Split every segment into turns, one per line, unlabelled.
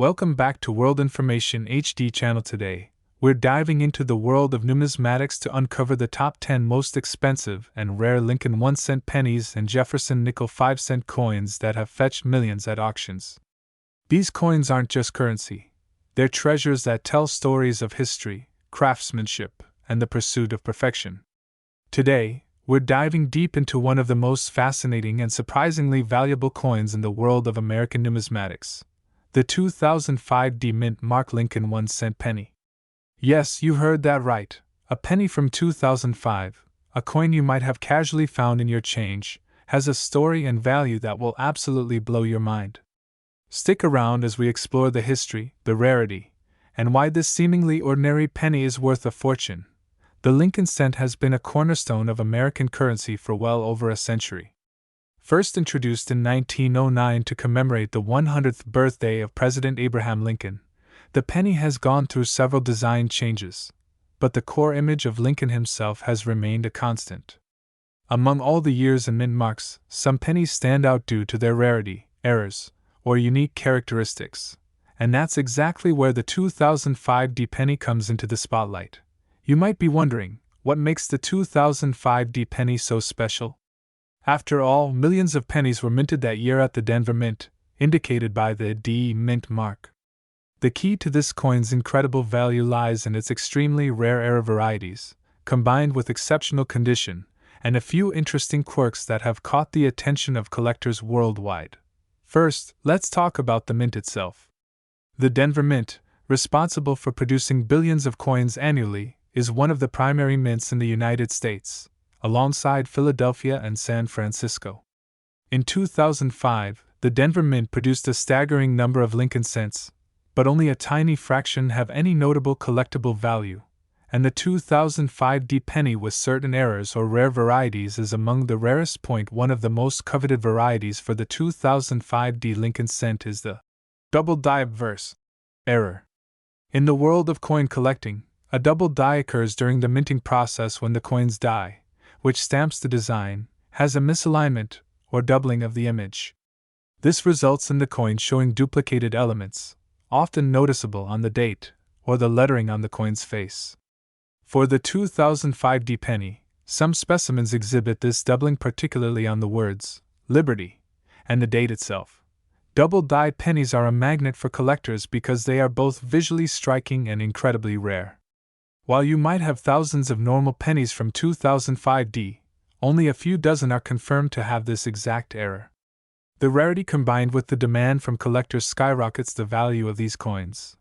Welcome back to World Information HD channel. Today, we're diving into the world of numismatics to uncover the top 10 most expensive and rare Lincoln 1-cent pennies and Jefferson Nickel 5-cent coins that have fetched millions at auctions. These coins aren't just currency, they're treasures that tell stories of history, craftsmanship, and the pursuit of perfection. Today, we're diving deep into one of the most fascinating and surprisingly valuable coins in the world of American numismatics, the 2005 D-Mint Mark Lincoln 1-cent penny. Yes, you heard that right, a penny from 2005, a coin you might have casually found in your change, has a story and value that will absolutely blow your mind. Stick around as we explore the history, the rarity, and why this seemingly ordinary penny is worth a fortune. The Lincoln cent has been a cornerstone of American currency for well over a century. First introduced in 1909 to commemorate the 100th birthday of President Abraham Lincoln, the penny has gone through several design changes, but the core image of Lincoln himself has remained a constant. Among all the years and mint marks, some pennies stand out due to their rarity, errors, or unique characteristics, and that's exactly where the 2005 D penny comes into the spotlight. You might be wondering, what makes the 2005 D penny so special? After all, millions of pennies were minted that year at the Denver Mint, indicated by the D Mint mark. The key to this coin's incredible value lies in its extremely rare error varieties, combined with exceptional condition, and a few interesting quirks that have caught the attention of collectors worldwide. First, let's talk about the mint itself. The Denver Mint, responsible for producing billions of coins annually, is one of the primary mints in the United States, alongside Philadelphia and San Francisco. In 2005, the Denver Mint produced a staggering number of Lincoln cents, but only a tiny fraction have any notable collectible value, and the 2005 D penny with certain errors or rare varieties is among the rarest. One of the most coveted varieties for the 2005 D Lincoln cent is the double die obverse error. In the world of coin collecting, a double die occurs during the minting process when the coin's die, which stamps the design, has a misalignment, or doubling of the image. This results in the coin showing duplicated elements, often noticeable on the date, or the lettering on the coin's face. For the 2005 D penny, some specimens exhibit this doubling, particularly on the words, Liberty, and the date itself. Double die pennies are a magnet for collectors because they are both visually striking and incredibly rare. While you might have thousands of normal pennies from 2005 D, only a few dozen are confirmed to have this exact error. The rarity combined with the demand from collectors skyrockets the value of these coins.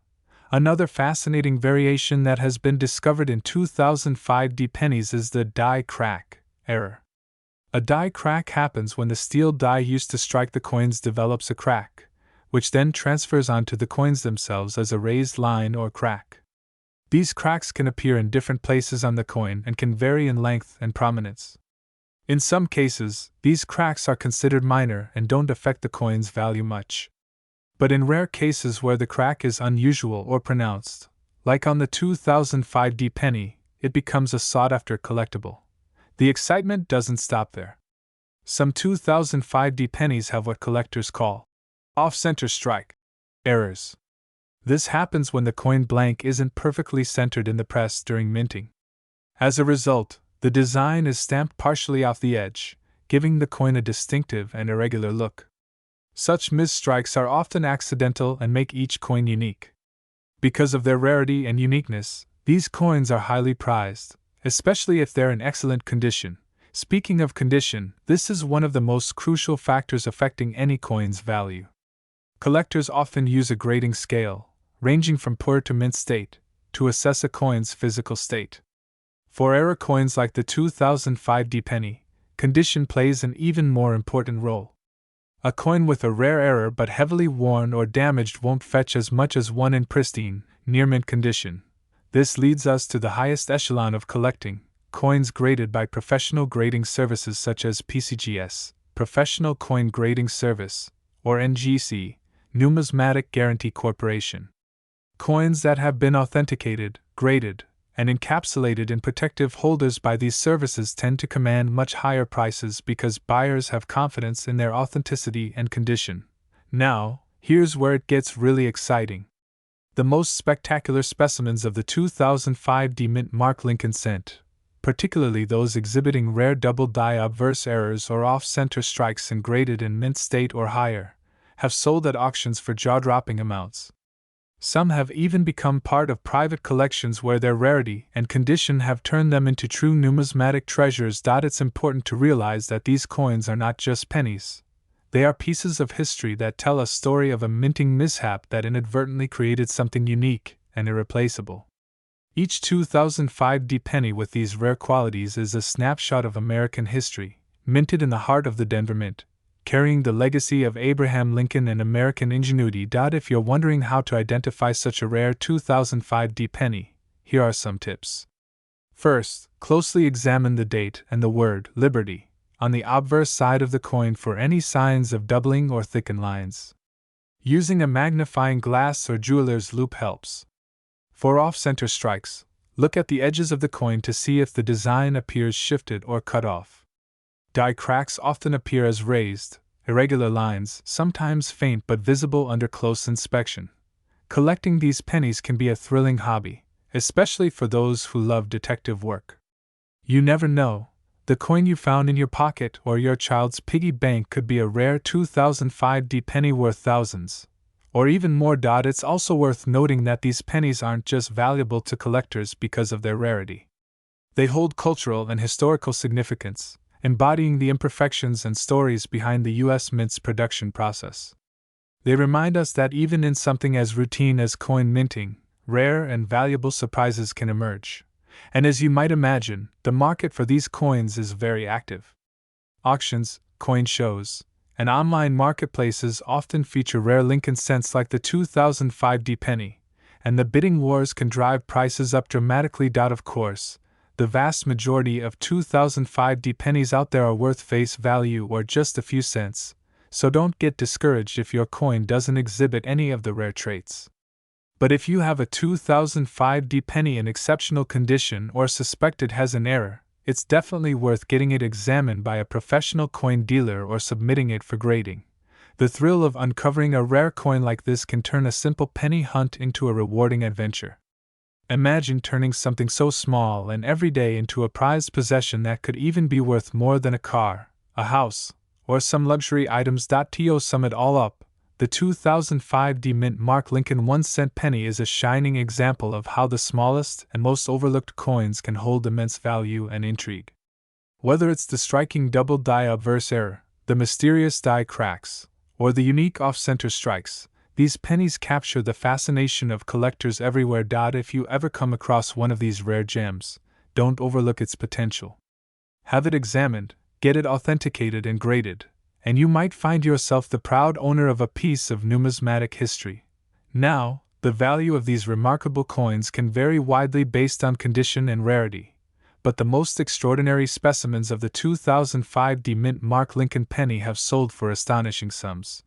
Another fascinating variation that has been discovered in 2005 D pennies is the die crack error. A die crack happens when the steel die used to strike the coins develops a crack, which then transfers onto the coins themselves as a raised line or crack. These cracks can appear in different places on the coin and can vary in length and prominence. In some cases, these cracks are considered minor and don't affect the coin's value much. But in rare cases where the crack is unusual or pronounced, like on the 2005 D penny, it becomes a sought-after collectible. The excitement doesn't stop there. Some 2005 D pennies have what collectors call off-center strike errors. This happens when the coin blank isn't perfectly centered in the press during minting. As a result, the design is stamped partially off the edge, giving the coin a distinctive and irregular look. Such misstrikes are often accidental and make each coin unique. Because of their rarity and uniqueness, these coins are highly prized, especially if they're in excellent condition. Speaking of condition, this is one of the most crucial factors affecting any coin's value. Collectors often use a grading scale, ranging from poor to mint state, to assess a coin's physical state. For error coins like the 2005 D penny, condition plays an even more important role. A coin with a rare error but heavily worn or damaged won't fetch as much as one in pristine, near-mint condition. This leads us to the highest echelon of collecting, coins graded by professional grading services such as PCGS, Professional Coin Grading Service, or NGC, Numismatic Guarantee Corporation. Coins that have been authenticated, graded, and encapsulated in protective holders by these services tend to command much higher prices because buyers have confidence in their authenticity and condition. Now, Here's where it gets really exciting. The most spectacular specimens of the 2005 D Mint Mark Lincoln cent, particularly those exhibiting rare double die obverse errors or off-center strikes in graded and mint state or higher, have sold at auctions for jaw-dropping amounts. Some have even become part of private collections where their rarity and condition have turned them into true numismatic treasures. It's important to realize that these coins are not just pennies. They are pieces of history that tell a story of a minting mishap that inadvertently created something unique and irreplaceable. Each 2005 D penny with these rare qualities is a snapshot of American history, minted in the heart of the Denver Mint, carrying the legacy of Abraham Lincoln and American ingenuity. If you're wondering how to identify such a rare 2005 D penny, here are some tips. First, closely examine the date and the word Liberty on the obverse side of the coin for any signs of doubling or thickened lines. Using a magnifying glass or jeweler's loupe helps. For off-center strikes, look at the edges of the coin to see if the design appears shifted or cut off. Die cracks often appear as raised, irregular lines, sometimes faint but visible under close inspection. Collecting these pennies can be a thrilling hobby, especially for those who love detective work. You never know. The coin you found in your pocket or your child's piggy bank could be a rare 2005 D penny worth thousands, or even more. It's also worth noting that these pennies aren't just valuable to collectors because of their rarity. They hold cultural and historical significance, embodying the imperfections and stories behind the U.S. Mint's production process. They remind us that even in something as routine as coin minting, rare and valuable surprises can emerge. And as you might imagine, the market for these coins is very active. Auctions, coin shows, and online marketplaces often feature rare Lincoln cents like the 2005 D penny, and the bidding wars can drive prices up dramatically. Of course, the vast majority of 2005 D pennies out there are worth face value or just a few cents, so don't get discouraged if your coin doesn't exhibit any of the rare traits. But if you have a 2005 D penny in exceptional condition or suspect it has an error, it's definitely worth getting it examined by a professional coin dealer or submitting it for grading. The thrill of uncovering a rare coin like this can turn a simple penny hunt into a rewarding adventure. Imagine turning something so small and everyday into a prized possession that could even be worth more than a car, a house, or some luxury items. To sum it all up, the 2005 D Mint Mark Lincoln 1-cent penny is a shining example of how the smallest and most overlooked coins can hold immense value and intrigue. Whether it's the striking double die obverse error, the mysterious die cracks, or the unique off-center strikes, these pennies capture the fascination of collectors everywhere. If you ever come across one of these rare gems, don't overlook its potential. Have it examined, get it authenticated and graded, and you might find yourself the proud owner of a piece of numismatic history. Now, the value of these remarkable coins can vary widely based on condition and rarity, but the most extraordinary specimens of the 2005 D Mint Mark Lincoln penny have sold for astonishing sums.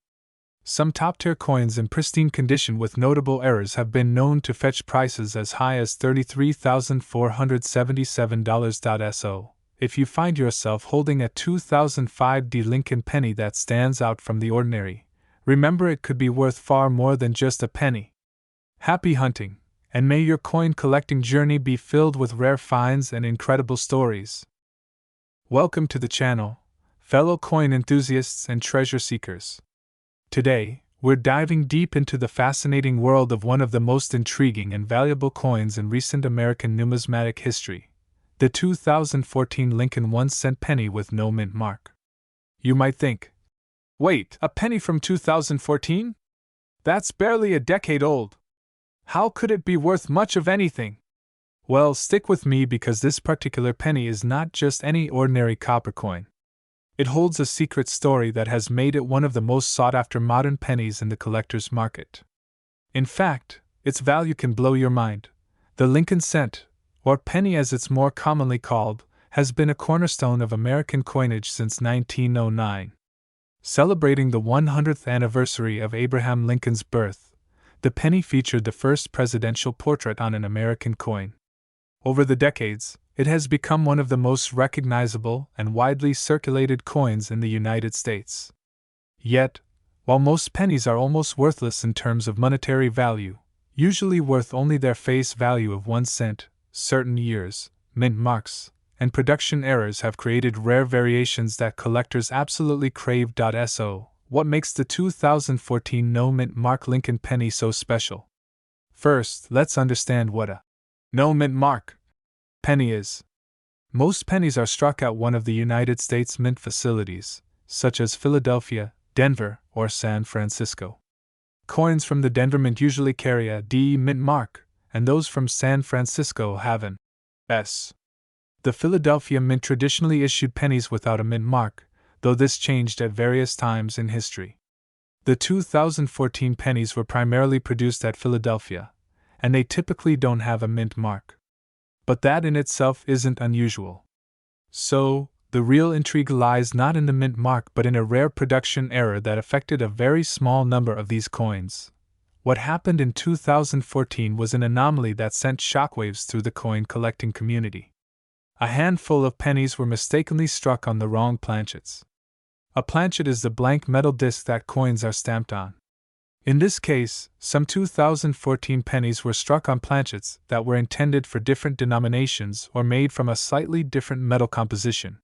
Some top-tier coins in pristine condition with notable errors have been known to fetch prices as high as $33,477. So, if you find yourself holding a 2005 D Lincoln penny that stands out from the ordinary, remember it could be worth far more than just a penny. Happy hunting, and may your coin collecting journey be filled with rare finds and incredible stories. Welcome to the channel, fellow coin enthusiasts and treasure seekers. Today, we're diving deep into the fascinating world of one of the most intriguing and valuable coins in recent American numismatic history, the 2014 Lincoln 1-cent penny with no mint mark. You might think, wait, a penny from 2014? That's barely a decade old. How could it be worth much of anything? Well, stick with me because this particular penny is not just any ordinary copper coin. It holds a secret story that has made it one of the most sought-after modern pennies in the collector's market. In fact, its value can blow your mind. The Lincoln cent, or penny as it's more commonly called, has been a cornerstone of American coinage since 1909. Celebrating the 100th anniversary of Abraham Lincoln's birth, the penny featured the first presidential portrait on an American coin. Over the decades, it has become one of the most recognizable and widely circulated coins in the United States. Yet, While most pennies are almost worthless in terms of monetary value, usually worth only their face value of 1 cent, certain years, mint marks, and production errors have created rare variations that collectors absolutely crave. So, what makes the 2014 no mint mark Lincoln penny so special? First, let's understand what a no mint mark penny is. Most pennies are struck at one of the United States mint facilities, such as Philadelphia, Denver, or San Francisco. Coins from the Denver Mint usually carry a D mint mark, and those from San Francisco have an S. The Philadelphia Mint traditionally issued pennies without a mint mark, though this changed at various times in history. The 2014 pennies were primarily produced at Philadelphia, and they typically don't have a mint mark. But that in itself isn't unusual. So, the real intrigue lies not in the mint mark but in a rare production error that affected a very small number of these coins. What happened in 2014 was an anomaly that sent shockwaves through the coin collecting community. A handful of pennies were mistakenly struck on the wrong planchets. A planchet is the blank metal disc that coins are stamped on. In this case, some 2014 pennies were struck on planchets that were intended for different denominations or made from a slightly different metal composition.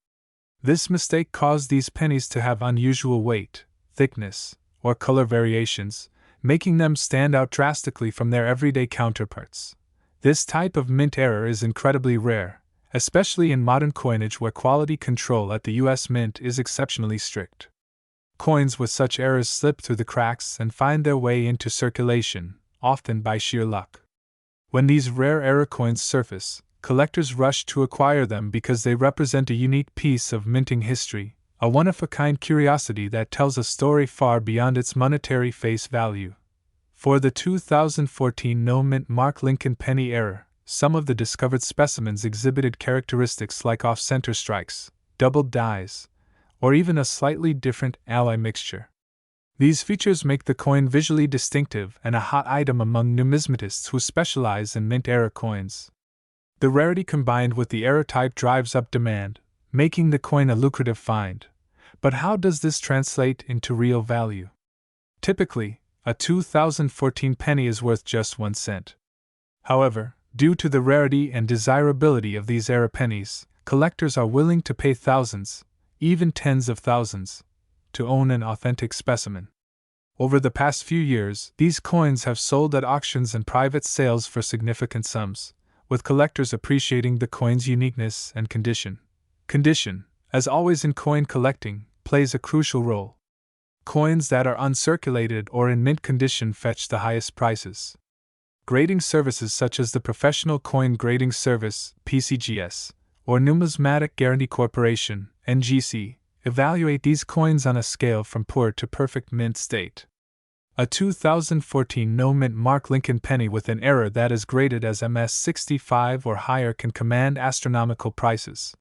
This mistake caused these pennies to have unusual weight, thickness, or color variations, making them stand out drastically from their everyday counterparts. This type of mint error is incredibly rare, especially in modern coinage where quality control at the U.S. Mint is exceptionally strict. Coins with such errors slip through the cracks and find their way into circulation, often by sheer luck. When these rare error coins surface, collectors rush to acquire them because they represent a unique piece of minting history, a one-of-a-kind curiosity that tells a story far beyond its monetary face value. For the 2014 no mint mark Lincoln penny error, some of the discovered specimens exhibited characteristics like off-center strikes, doubled dies, or even a slightly different alloy mixture. These features make the coin visually distinctive and a hot item among numismatists who specialize in mint error coins. The rarity combined with the error type drives up demand, making the coin a lucrative find. But how does this translate into real value? Typically, a 2014 penny is worth just 1 cent. However, due to the rarity and desirability of these error pennies, collectors are willing to pay thousands, even tens of thousands, to own an authentic specimen. Over the past few years, these coins have sold at auctions and private sales for significant sums, with collectors appreciating the coin's uniqueness and condition. Condition, as always in coin collecting, plays a crucial role. Coins that are uncirculated or in mint condition fetch the highest prices. Grading services such as the Professional Coin Grading Service, PCGS, or Numismatic Guarantee Corporation, NGC, evaluate these coins on a scale from poor to perfect mint state. A 2014 no mint mark Lincoln penny with an error that is graded as MS65 or higher can command astronomical prices.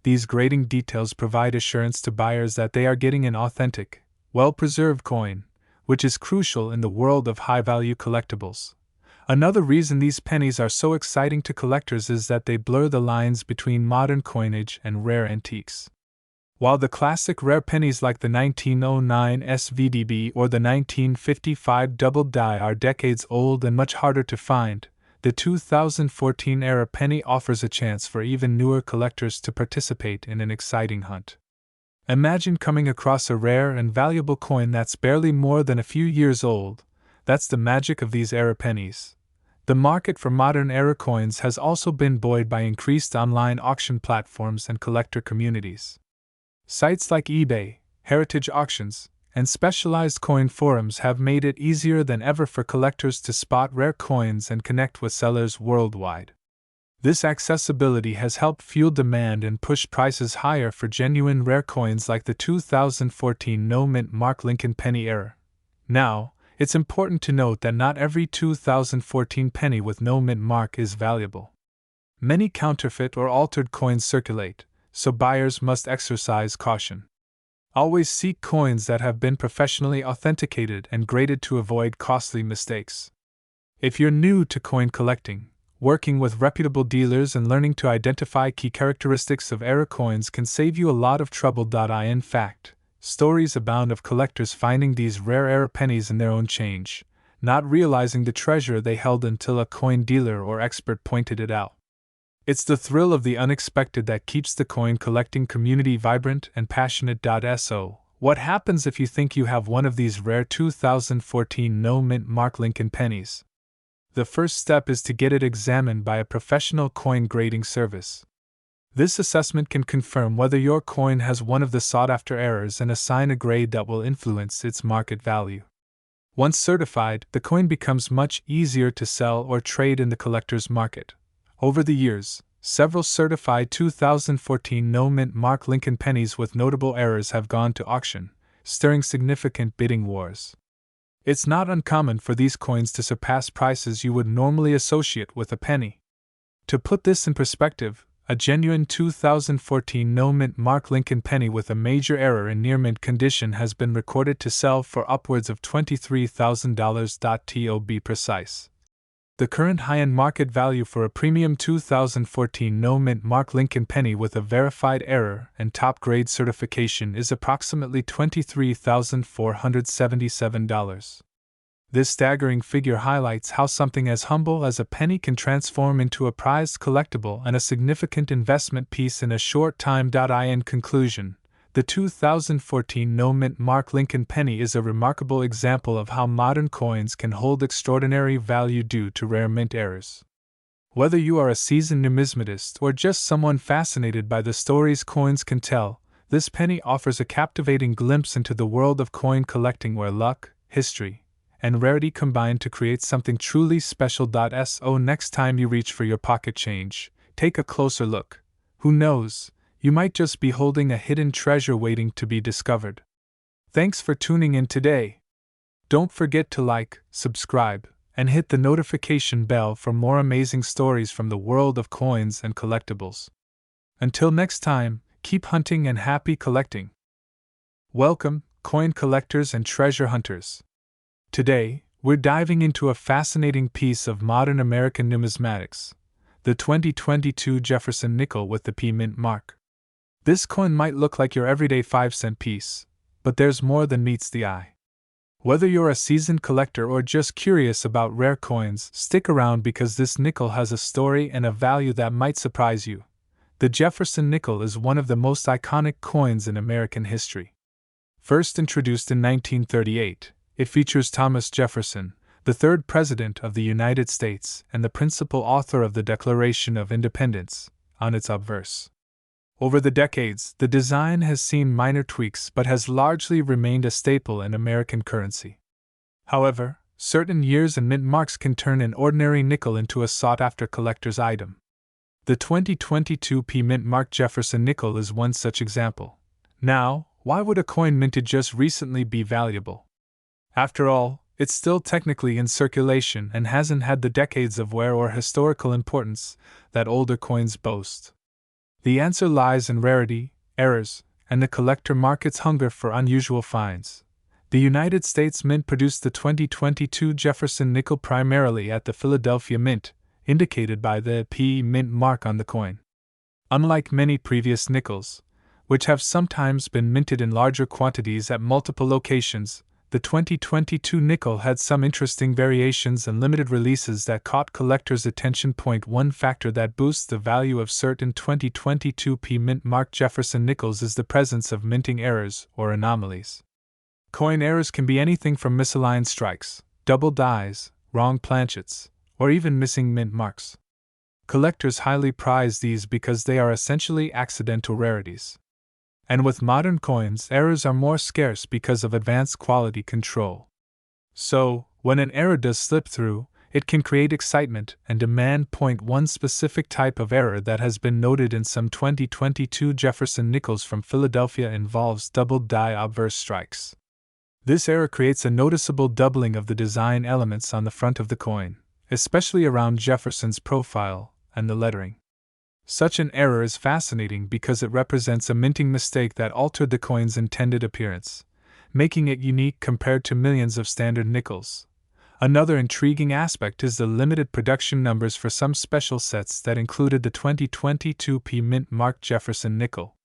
These grading details provide assurance to buyers that they are getting an authentic, well-preserved coin, which is crucial in the world of high-value collectibles. Another reason these pennies are so exciting to collectors is that they blur the lines between modern coinage and rare antiques. While the classic rare pennies like the 1909 SVDB or the 1955 double die are decades old and much harder to find, the 2014 era penny offers a chance for even newer collectors to participate in an exciting hunt. Imagine coming across a rare and valuable coin that's barely more than a few years old. That's the magic of these era pennies. The market for modern era coins has also been buoyed by increased online auction platforms and collector communities. Sites like eBay, heritage auctions, and specialized coin forums have made it easier than ever for collectors to spot rare coins and connect with sellers worldwide. This accessibility has helped fuel demand and push prices higher for genuine rare coins like the 2014 no mint mark Lincoln penny era. Now, it's important to note that not every 2014 penny with no mint mark is valuable. Many counterfeit or altered coins circulate, so buyers must exercise caution. Always seek coins that have been professionally authenticated and graded to avoid costly mistakes. If you're new to coin collecting, working with reputable dealers and learning to identify key characteristics of era coins can save you a lot of trouble. In fact, stories abound of collectors finding these rare error pennies in their own change, not realizing the treasure they held until a coin dealer or expert pointed it out. It's the thrill of the unexpected that keeps the coin collecting community vibrant and passionate. So, what happens if you think you have one of these rare 2014 no-mint mark Lincoln pennies? The first step is to get it examined by a professional coin grading service. This assessment can confirm whether your coin has one of the sought-after errors and assign a grade that will influence its market value. Once certified, the coin becomes much easier to sell or trade in the collector's market. Over the years, several certified 2014 no-mint mark Lincoln pennies with notable errors have gone to auction, stirring significant bidding wars. It's not uncommon for these coins to surpass prices you would normally associate with a penny. To put this in perspective, a genuine 2014 no-mint mark Lincoln penny with a major error in near-mint condition has been recorded to sell for upwards of $23,000. To be precise, the current high-end market value for a premium 2014 no-mint mark Lincoln penny with a verified error and top-grade certification is approximately $23,477. This staggering figure highlights how something as humble as a penny can transform into a prized collectible and a significant investment piece in a short time. In conclusion, the 2014 no-mint mark Lincoln penny is a remarkable example of how modern coins can hold extraordinary value due to rare mint errors. Whether you are a seasoned numismatist or just someone fascinated by the stories coins can tell, this penny offers a captivating glimpse into the world of coin collecting where luck, history, and rarity combine to create something truly special. So next time you reach for your pocket change, take a closer look. Who knows, you might just be holding a hidden treasure waiting to be discovered. Thanks for tuning in today. Don't forget to like, subscribe, and hit the notification bell for more amazing stories from the world of coins and collectibles. Until next time, keep hunting and happy collecting. Welcome, coin collectors and treasure hunters. Today, we're diving into a fascinating piece of modern American numismatics, the 2022 Jefferson Nickel with the P mint mark. This coin might look like your everyday 5-cent piece, but there's more than meets the eye. Whether you're a seasoned collector or just curious about rare coins, stick around because this nickel has a story and a value that might surprise you. The Jefferson Nickel is one of the most iconic coins in American history. First introduced in 1938, it features Thomas Jefferson, the third President of the United States and the principal author of the Declaration of Independence, on its obverse. Over the decades, the design has seen minor tweaks but has largely remained a staple in American currency. However, certain years and mint marks can turn an ordinary nickel into a sought-after collector's item. The 2022 P mint mark Jefferson Nickel is one such example. Now, why would a coin minted just recently be valuable? After all, it's still technically in circulation and hasn't had the decades of wear or historical importance that older coins boast. The answer lies in rarity, errors, and the collector market's hunger for unusual finds. The United States Mint produced the 2022 Jefferson Nickel primarily at the Philadelphia Mint, indicated by the P mint mark on the coin. Unlike many previous nickels, which have sometimes been minted in larger quantities at multiple locations, the 2022 nickel had some interesting variations and limited releases that caught collectors' attention. One factor that boosts the value of certain 2022 P mint mark Jefferson nickels is the presence of minting errors or anomalies. Coin errors can be anything from misaligned strikes, double dies, wrong planchets, or even missing mint marks. Collectors highly prize these because they are essentially accidental rarities. And with modern coins, errors are more scarce because of advanced quality control. So, when an error does slip through, it can create excitement and demand. One specific type of error that has been noted in some 2022 Jefferson nickels from Philadelphia involves double die obverse strikes. This error creates a noticeable doubling of the design elements on the front of the coin, especially around Jefferson's profile and the lettering. Such an error is fascinating because it represents a minting mistake that altered the coin's intended appearance, making it unique compared to millions of standard nickels. Another intriguing aspect is the limited production numbers for some special sets that included the 2022 P mint mark Jefferson Nickel.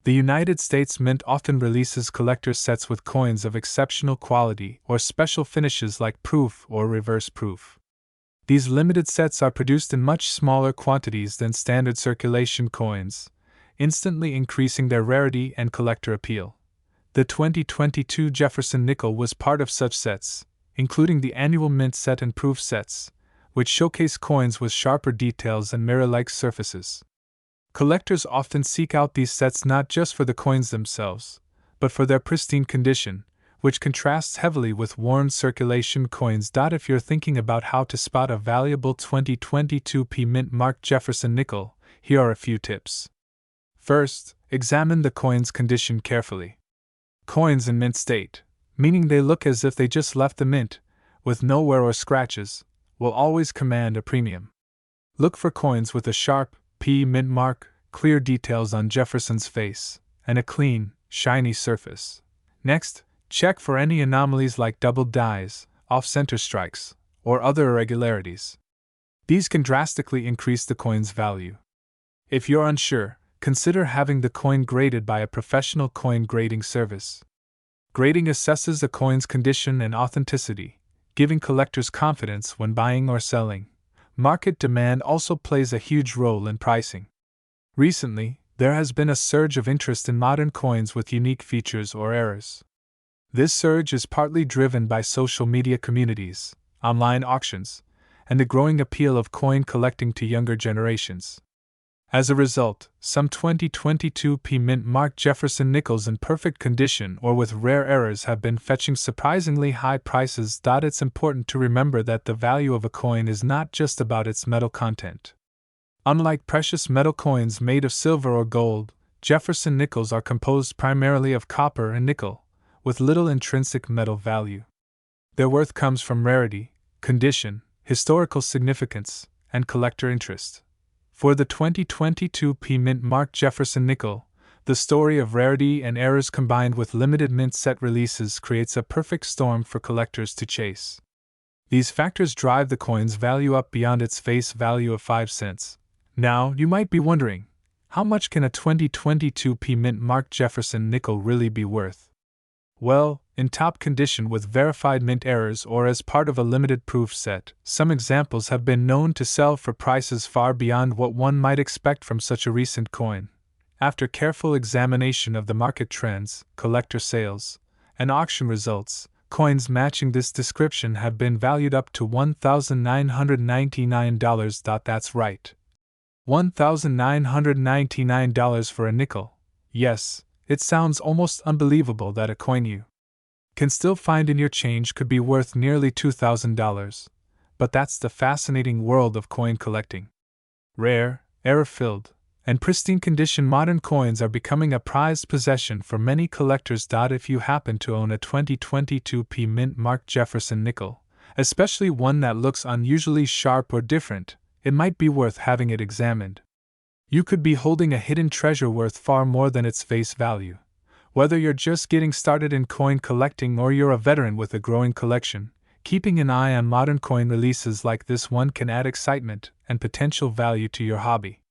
The United States Mint often releases collector sets with coins of exceptional quality or special finishes like proof or reverse proof. These limited sets are produced in much smaller quantities than standard circulation coins, instantly increasing their rarity and collector appeal. The 2022 Jefferson Nickel was part of such sets, including the annual mint set and proof sets, which showcase coins with sharper details and mirror-like surfaces. Collectors often seek out these sets not just for the coins themselves, but for their pristine condition, which contrasts heavily with worn circulation coins. If you're thinking about how to spot a valuable 2022 mint-marked Jefferson Nickel, here are a few tips. First, examine the coin's condition carefully. Coins in mint state, meaning they look as if they just left the mint, with no wear or scratches, will always command a premium. Look for coins with a sharp P mint mark, clear details on Jefferson's face, and a clean, shiny surface. Next, check for any anomalies like double dies, off-center strikes, or other irregularities. These can drastically increase the coin's value. If you're unsure, consider having the coin graded by a professional coin grading service. Grading assesses a coin's condition and authenticity, giving collectors confidence when buying or selling. Market demand also plays a huge role in pricing. Recently, there has been a surge of interest in modern coins with unique features or errors. This surge is partly driven by social media communities, online auctions, and the growing appeal of coin collecting to younger generations. As a result, some 2022 mint-marked Jefferson Nickels in perfect condition or with rare errors have been fetching surprisingly high prices. It's important to remember that the value of a coin is not just about its metal content. Unlike precious metal coins made of silver or gold, Jefferson Nickels are composed primarily of copper and nickel, with little intrinsic metal value. Their worth comes from rarity, condition, historical significance, and collector interest. For the 2022 mint-marked Jefferson Nickel, the story of rarity and errors combined with limited mint set releases creates a perfect storm for collectors to chase. These factors drive the coin's value up beyond its face value of 5 cents. Now, you might be wondering, how much can a 2022 mint-marked Jefferson Nickel really be worth? Well, in top condition with verified mint errors or as part of a limited proof set, some examples have been known to sell for prices far beyond what one might expect from such a recent coin. After careful examination of the market trends, collector sales, and auction results, coins matching this description have been valued up to $1,999. That's right. $1,999 for a nickel. Yes. It sounds almost unbelievable that a coin you can still find in your change could be worth nearly $2,000, but that's the fascinating world of coin collecting. Rare, error-filled, and pristine condition modern coins are becoming a prized possession for many collectors. If you happen to own a 2022 mint-marked Jefferson Nickel, especially one that looks unusually sharp or different, it might be worth having it examined. You could be holding a hidden treasure worth far more than its face value. Whether you're just getting started in coin collecting or you're a veteran with a growing collection, keeping an eye on modern coin releases like this one can add excitement and potential value to your hobby.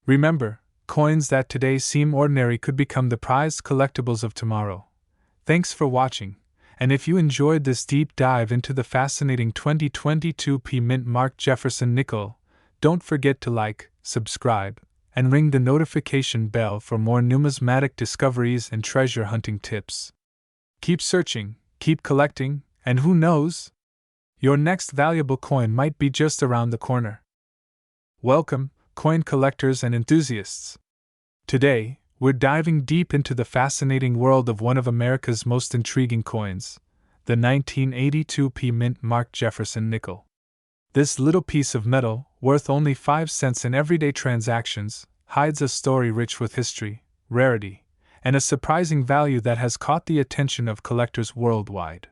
Remember, coins that today seem ordinary could become the prized collectibles of tomorrow. Thanks for watching, and if you enjoyed this deep dive into the fascinating 2022 mint-marked Jefferson Nickel, don't forget to like, subscribe, and ring the notification bell for more numismatic discoveries and treasure hunting tips. Keep searching, keep collecting, and who knows? Your next valuable coin might be just around the corner. Welcome, coin collectors and enthusiasts. Today, we're diving deep into the fascinating world of one of America's most intriguing coins, the 1982 mint-marked Jefferson Nickel. This little piece of metal, worth only 5 cents in everyday transactions, hides a story rich with history, rarity, and a surprising value that has caught the attention of collectors worldwide.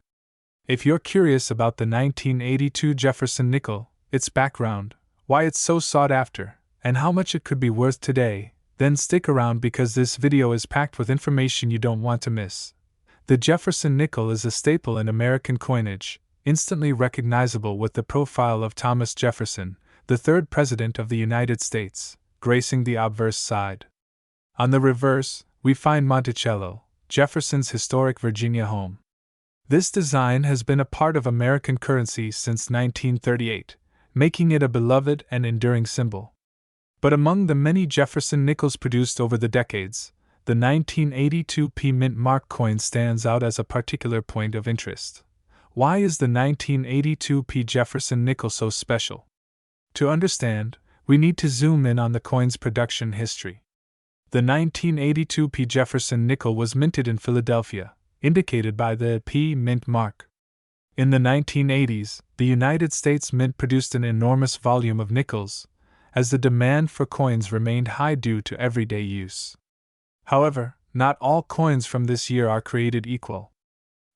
If you're curious about the 1982 Jefferson Nickel, its background, why it's so sought after, and how much it could be worth today, then stick around because this video is packed with information you don't want to miss. The Jefferson Nickel is a staple in American coinage, instantly recognizable with the profile of Thomas Jefferson, the third President of the United States, gracing the obverse side. On the reverse, we find Monticello, Jefferson's historic Virginia home. This design has been a part of American currency since 1938, making it a beloved and enduring symbol. But among the many Jefferson nickels produced over the decades, the 1982 P Mint Mark coin stands out as a particular point of interest. Why is the 1982 P Jefferson nickel so special? To understand, we need to zoom in on the coin's production history. The 1982 P Jefferson nickel was minted in Philadelphia, indicated by the P Mint mark. In the 1980s, the United States Mint produced an enormous volume of nickels, as the demand for coins remained high due to everyday use. However, not all coins from this year are created equal.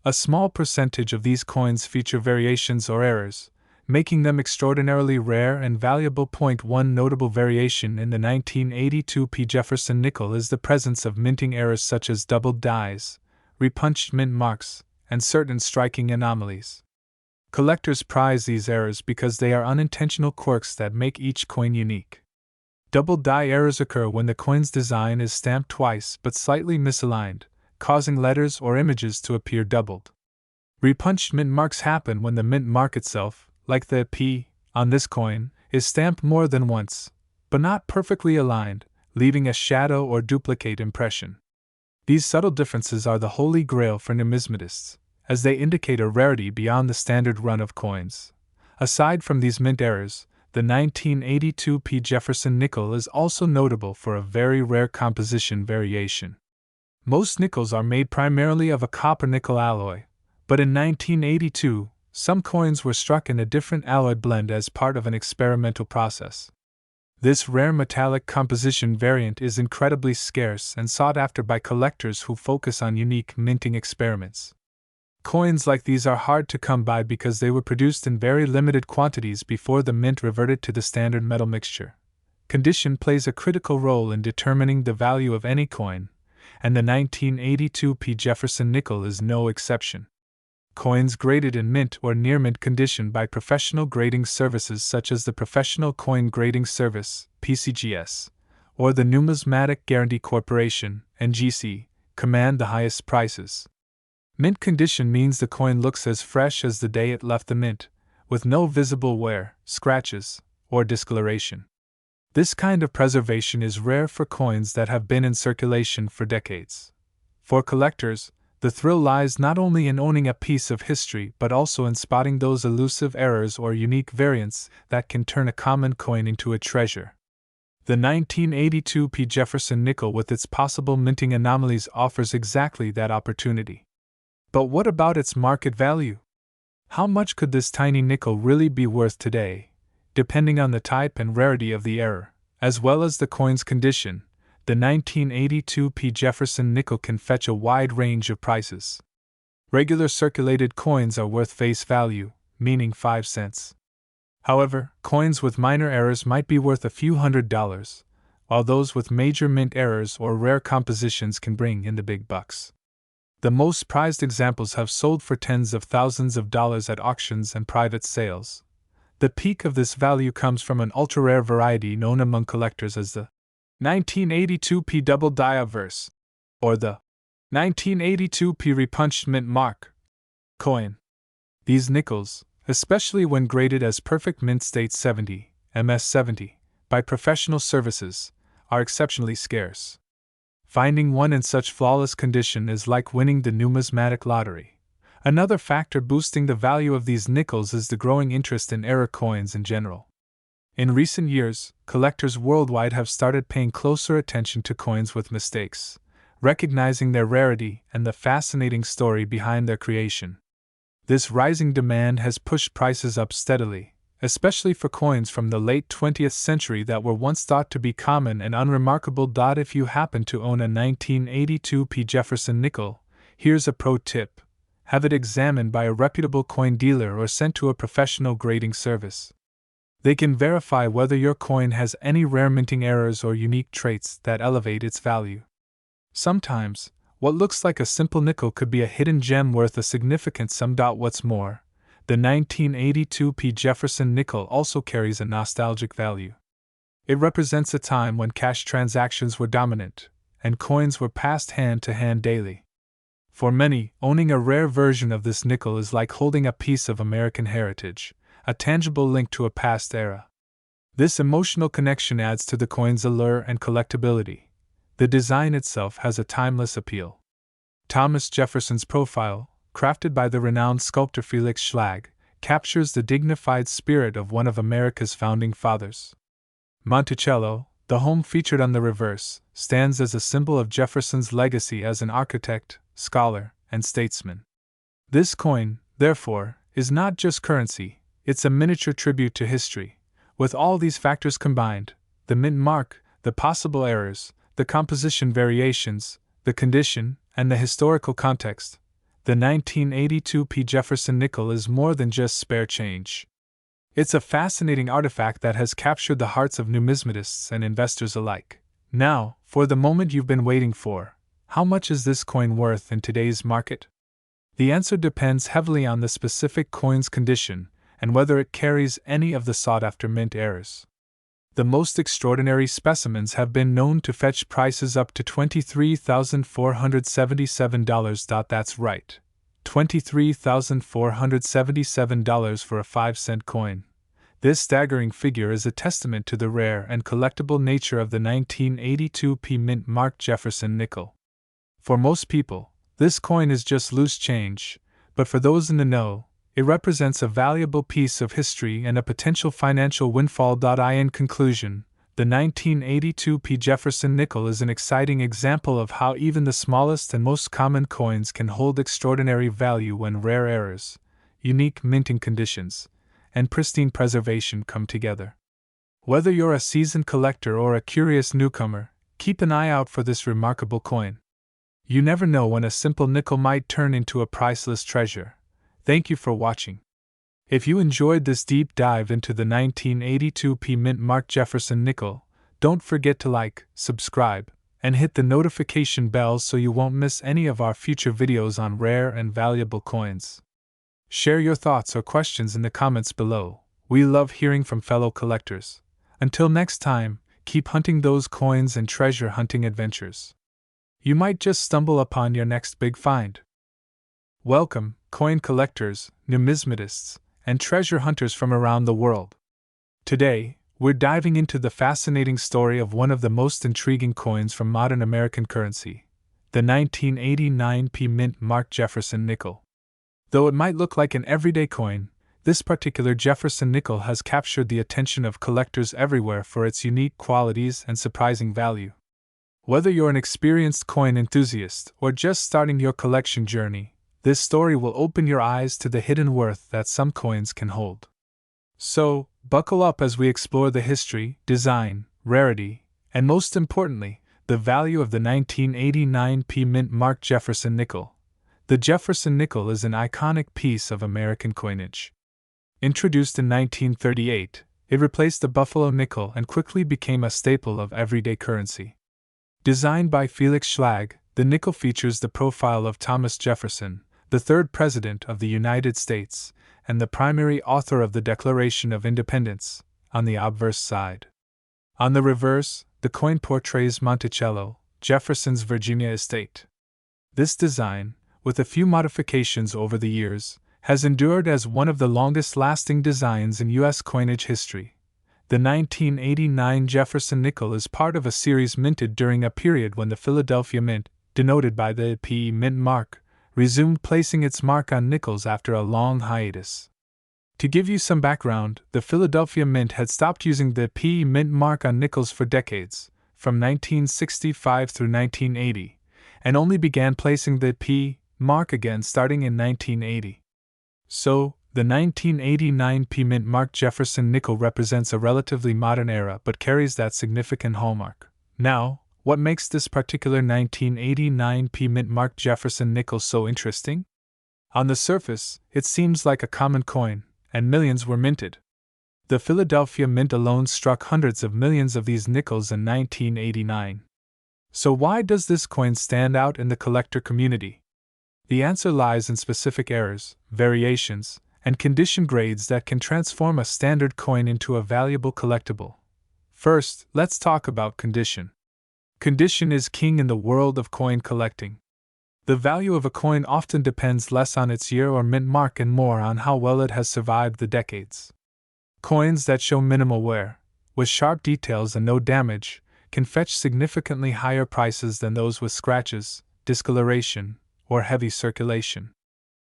A small percentage of these coins feature variations or errors, making them extraordinarily rare and valuable. One notable variation in the 1982 P Jefferson nickel is the presence of minting errors such as doubled dies, repunched mint marks, and certain striking anomalies. Collectors prize these errors because they are unintentional quirks that make each coin unique. Double die errors occur when the coin's design is stamped twice but slightly misaligned, causing letters or images to appear doubled. Repunched mint marks happen when the mint mark itself, like the P on this coin, is stamped more than once, but not perfectly aligned, leaving a shadow or duplicate impression. These subtle differences are the holy grail for numismatists, as they indicate a rarity beyond the standard run of coins. Aside from these mint errors, the 1982 P Jefferson nickel is also notable for a very rare composition variation. Most nickels are made primarily of a copper-nickel alloy, but in 1982, some coins were struck in a different alloy blend as part of an experimental process. This rare metallic composition variant is incredibly scarce and sought after by collectors who focus on unique minting experiments. Coins like these are hard to come by because they were produced in very limited quantities before the mint reverted to the standard metal mixture. Condition plays a critical role in determining the value of any coin, and the 1982 P Jefferson nickel is no exception. Coins graded in mint or near mint condition by professional grading services such as the Professional Coin Grading Service (PCGS) or the Numismatic Guarantee Corporation (NGC) command the highest prices. Mint condition means the coin looks as fresh as the day it left the mint, with no visible wear, scratches, or discoloration. This kind of preservation is rare for coins that have been in circulation for decades. For collectors, the thrill lies not only in owning a piece of history but also in spotting those elusive errors or unique variants that can turn a common coin into a treasure. The 1982 P Jefferson nickel with its possible minting anomalies offers exactly that opportunity. But what about its market value? How much could this tiny nickel really be worth today? Depending on the type and rarity of the error, as well as the coin's condition, the 1982 P Jefferson nickel can fetch a wide range of prices. Regular circulated coins are worth face value, meaning 5 cents. However, coins with minor errors might be worth a few $100s, while those with major mint errors or rare compositions can bring in the big bucks. The most prized examples have sold for tens of thousands of dollars at auctions and private sales. The peak of this value comes from an ultra-rare variety known among collectors as the 1982 P double die obverse, or the 1982 P repunched mint mark coin. These nickels, especially when graded as perfect mint state 70, MS70, by professional services, are exceptionally scarce. Finding one in such flawless condition is like winning the numismatic lottery. Another factor boosting the value of these nickels is the growing interest in error coins in general. In recent years, collectors worldwide have started paying closer attention to coins with mistakes, recognizing their rarity and the fascinating story behind their creation. This rising demand has pushed prices up steadily, especially for coins from the late 20th century that were once thought to be common and unremarkable. If you happen to own a 1982 P Jefferson nickel, here's a pro tip: have it examined by a reputable coin dealer or sent to a professional grading service. They can verify whether your coin has any rare minting errors or unique traits that elevate its value. Sometimes, what looks like a simple nickel could be a hidden gem worth a significant sum. What's more, the 1982 P Jefferson nickel also carries a nostalgic value. It represents a time when cash transactions were dominant, and coins were passed hand to hand daily. For many, owning a rare version of this nickel is like holding a piece of American heritage, a tangible link to a past era. This emotional connection adds to the coin's allure and collectability. The design itself has a timeless appeal. Thomas Jefferson's profile, crafted by the renowned sculptor Felix Schlag, captures the dignified spirit of one of America's founding fathers. Monticello, the home featured on the reverse, stands as a symbol of Jefferson's legacy as an architect, scholar, and statesman. This coin, therefore, is not just currency, it's a miniature tribute to history. With all these factors combined, the mint mark, the possible errors, the composition variations, the condition, and the historical context, the 1982 P. Jefferson nickel is more than just spare change. It's a fascinating artifact that has captured the hearts of numismatists and investors alike. Now, for the moment you've been waiting for, how much is this coin worth in today's market? The answer depends heavily on the specific coin's condition and whether it carries any of the sought-after mint errors. The most extraordinary specimens have been known to fetch prices up to $23,477. That's right, $23,477 for a 5-cent coin. This staggering figure is a testament to the rare and collectible nature of the 1982 P. mint marked Jefferson nickel. For most people, this coin is just loose change, but for those in the know, it represents a valuable piece of history and a potential financial windfall. In conclusion, the 1982 P. Jefferson nickel is an exciting example of how even the smallest and most common coins can hold extraordinary value when rare errors, unique minting conditions, and pristine preservation come together. Whether you're a seasoned collector or a curious newcomer, keep an eye out for this remarkable coin. You never know when a simple nickel might turn into a priceless treasure. Thank you for watching. If you enjoyed this deep dive into the 1982 P. mint marked Jefferson nickel, don't forget to like, subscribe, and hit the notification bell so you won't miss any of our future videos on rare and valuable coins. Share your thoughts or questions in the comments below. We love hearing from fellow collectors. Until next time, keep hunting those coins and treasure hunting adventures. You might just stumble upon your next big find. Welcome, coin collectors, numismatists, and treasure hunters from around the world. Today, we're diving into the fascinating story of one of the most intriguing coins from modern American currency, the 1989 P. mint marked Jefferson nickel. Though it might look like an everyday coin, this particular Jefferson nickel has captured the attention of collectors everywhere for its unique qualities and surprising value. Whether you're an experienced coin enthusiast or just starting your collection journey, this story will open your eyes to the hidden worth that some coins can hold. So, buckle up as we explore the history, design, rarity, and most importantly, the value of the 1989 P. mint marked Jefferson nickel. The Jefferson nickel is an iconic piece of American coinage. Introduced in 1938, it replaced the Buffalo nickel and quickly became a staple of everyday currency. Designed by Felix Schlag, the nickel features the profile of Thomas Jefferson, the third President of the United States, and the primary author of the Declaration of Independence, on the obverse side. On the reverse, the coin portrays Monticello, Jefferson's Virginia estate. This design, with a few modifications over the years, has endured as one of the longest-lasting designs in U.S. coinage history. The 1989 Jefferson nickel is part of a series minted during a period when the Philadelphia Mint, denoted by the P. mint mark, resumed placing its mark on nickels after a long hiatus. To give you some background, the Philadelphia Mint had stopped using the P. mint mark on nickels for decades, from 1965 through 1980, and only began placing the P. mark again starting in 1980. So, the 1989 P. mint marked Jefferson nickel represents a relatively modern era but carries that significant hallmark. Now, what makes this particular 1989 P. mint marked Jefferson nickel so interesting? On the surface, it seems like a common coin, and millions were minted. The Philadelphia Mint alone struck hundreds of millions of these nickels in 1989. So why does this coin stand out in the collector community? The answer lies in specific errors, variations, and condition grades that can transform a standard coin into a valuable collectible. First, let's talk about condition. Condition is king in the world of coin collecting. The value of a coin often depends less on its year or mint mark and more on how well it has survived the decades. Coins that show minimal wear, with sharp details and no damage, can fetch significantly higher prices than those with scratches, discoloration, or heavy circulation.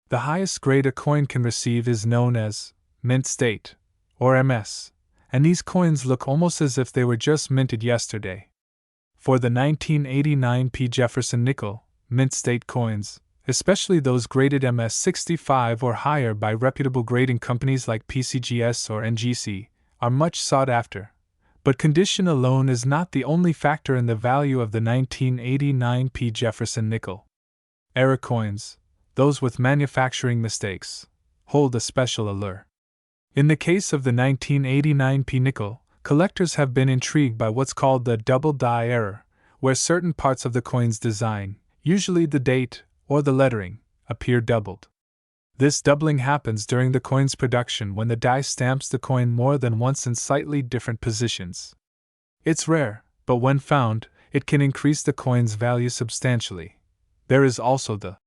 The highest grade a coin can receive is known as mint state, or MS, and these coins look almost as if they were just minted yesterday. For the 1989 P. Jefferson Nickel, mint state coins, especially those graded MS65 or higher by reputable grading companies like PCGS or NGC, are much sought after. But condition alone is not the only factor in the value of the 1989 P. Jefferson Nickel. Error coins, those with manufacturing mistakes, hold a special allure. In the case of the 1989 P. Nickel, collectors have been intrigued by what's called the double die error, where certain parts of the coin's design, usually the date or the lettering, appear doubled. This doubling happens during the coin's production when the die stamps the coin more than once in slightly different positions. It's rare, but when found, it can increase the coin's value substantially. There is also the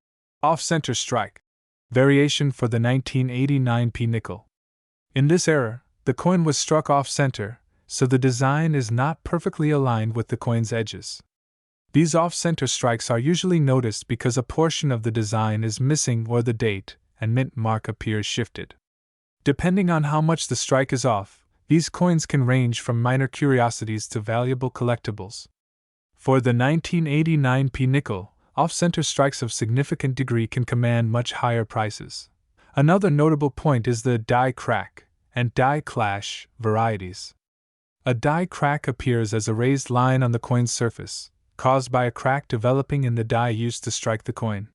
off-center strike variation for the 1989 P. Nickel. In this error, the coin was struck off-center, so the design is not perfectly aligned with the coin's edges. These off-center strikes are usually noticed because a portion of the design is missing or the date and mint mark appears shifted. Depending on how much the strike is off, these coins can range from minor curiosities to valuable collectibles. For the 1989 P. Nickel, off-center strikes of significant degree can command much higher prices. Another notable point is the die crack and die clash varieties. A die crack appears as a raised line on the coin's surface, caused by a crack developing in the die used to strike the coin.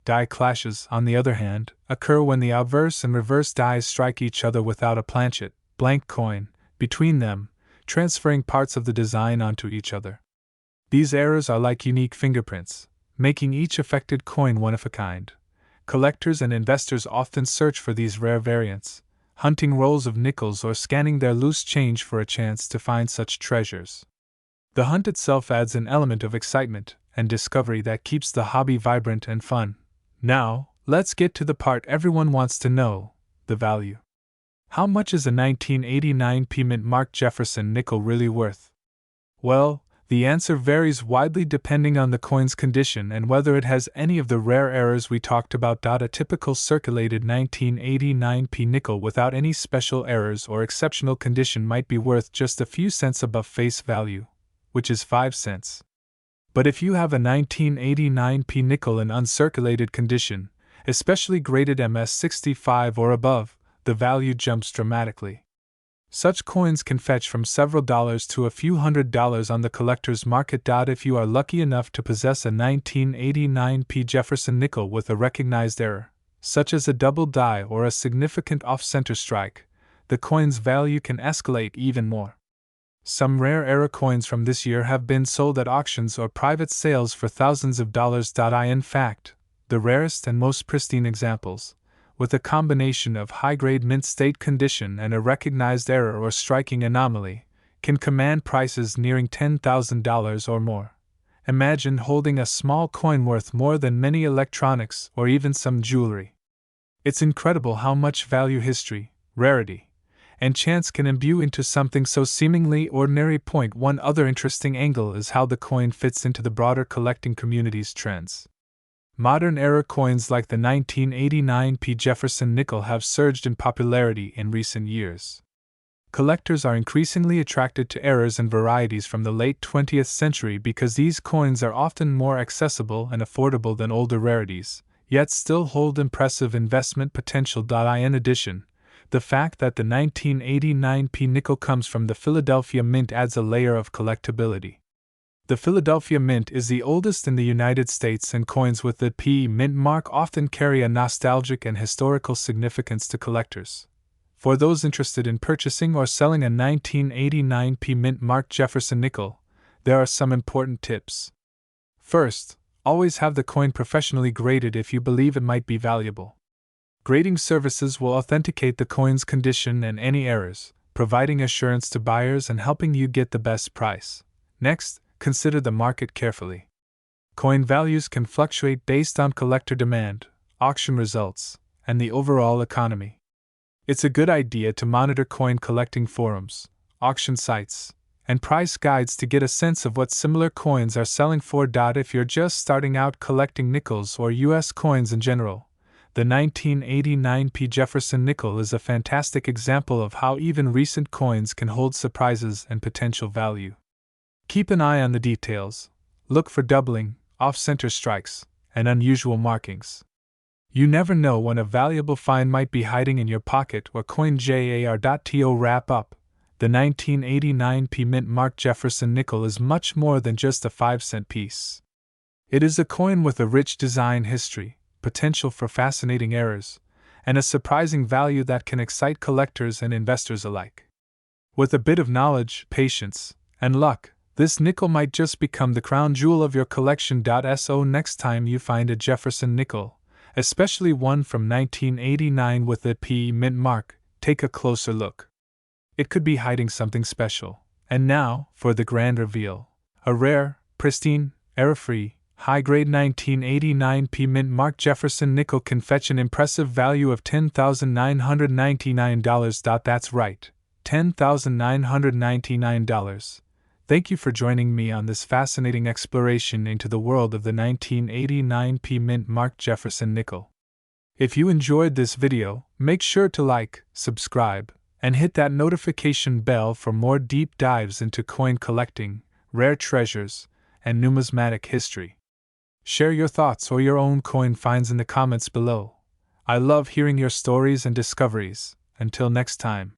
Die clashes, on the other hand, occur when the obverse and reverse dies strike each other without a planchet, blank coin, between them, transferring parts of the design onto each other. These errors are like unique fingerprints, making each affected coin one of a kind. Collectors and investors often search for these rare variants, hunting rolls of nickels or scanning their loose change for a chance to find such treasures. The hunt itself adds an element of excitement and discovery that keeps the hobby vibrant and fun. Now, let's get to the part everyone wants to know, the value. How much is a 1989 P. mint marked Jefferson nickel really worth? Well, the answer varies widely depending on the coin's condition and whether it has any of the rare errors we talked about. A typical circulated 1989 P. nickel without any special errors or exceptional condition might be worth just a few cents above face value, which is 5 cents. But if you have a 1989 P. nickel in uncirculated condition, especially graded MS65 or above, the value jumps dramatically. Such coins can fetch from several dollars to a few $100s on the collector's market. If you are lucky enough to possess a 1989 P. Jefferson nickel with a recognized error, such as a double die or a significant off-center strike, the coin's value can escalate even more. Some rare error coins from this year have been sold at auctions or private sales for thousands of dollars. In fact, the rarest and most pristine examples, with a combination of high-grade mint state condition and a recognized error or striking anomaly, can command prices nearing $10,000 or more. Imagine holding a small coin worth more than many electronics or even some jewelry. It's incredible how much value history, rarity, and chance can imbue into something so seemingly ordinary. One other interesting angle is how the coin fits into the broader collecting community's trends. Modern era coins like the 1989 P. Jefferson nickel have surged in popularity in recent years. Collectors are increasingly attracted to errors and varieties from the late 20th century because these coins are often more accessible and affordable than older rarities, yet still hold impressive investment potential. In addition, the fact that the 1989 P. nickel comes from the Philadelphia Mint adds a layer of collectability. The Philadelphia Mint is the oldest in the United States, and coins with the P. mint mark often carry a nostalgic and historical significance to collectors. For those interested in purchasing or selling a 1989 P. mint marked Jefferson nickel, there are some important tips. First, always have the coin professionally graded if you believe it might be valuable. Grading services will authenticate the coin's condition and any errors, providing assurance to buyers and helping you get the best price. Next, consider the market carefully. Coin values can fluctuate based on collector demand, auction results, and the overall economy. It's a good idea to monitor coin collecting forums, auction sites, and price guides to get a sense of what similar coins are selling for. If you're just starting out collecting nickels or US coins in general, the 1989 Pennies Jefferson Nickel is a fantastic example of how even recent coins can hold surprises and potential value. Keep an eye on the details. Look for doubling, off-center strikes, and unusual markings. You never know when a valuable find might be hiding in your pocket. Or CoinJar.to wrap up. The 1989 P mint marked Jefferson Nickel is much more than just a 5-cent piece. It is a coin with a rich design history, potential for fascinating errors, and a surprising value that can excite collectors and investors alike. With a bit of knowledge, patience, and luck, this nickel might just become the crown jewel of your collection. So next time you find a Jefferson nickel, especially one from 1989 with a P mint mark, take a closer look. It could be hiding something special. And now, for the grand reveal. A rare, pristine, error-free, high-grade 1989 P mint marked Jefferson nickel can fetch an impressive value of $10,999. That's right, $10,999. Thank you for joining me on this fascinating exploration into the world of the 1989 P mint marked Jefferson nickel. If you enjoyed this video, make sure to like, subscribe, and hit that notification bell for more deep dives into coin collecting, rare treasures, and numismatic history. Share your thoughts or your own coin finds in the comments below. I love hearing your stories and discoveries. Until next time.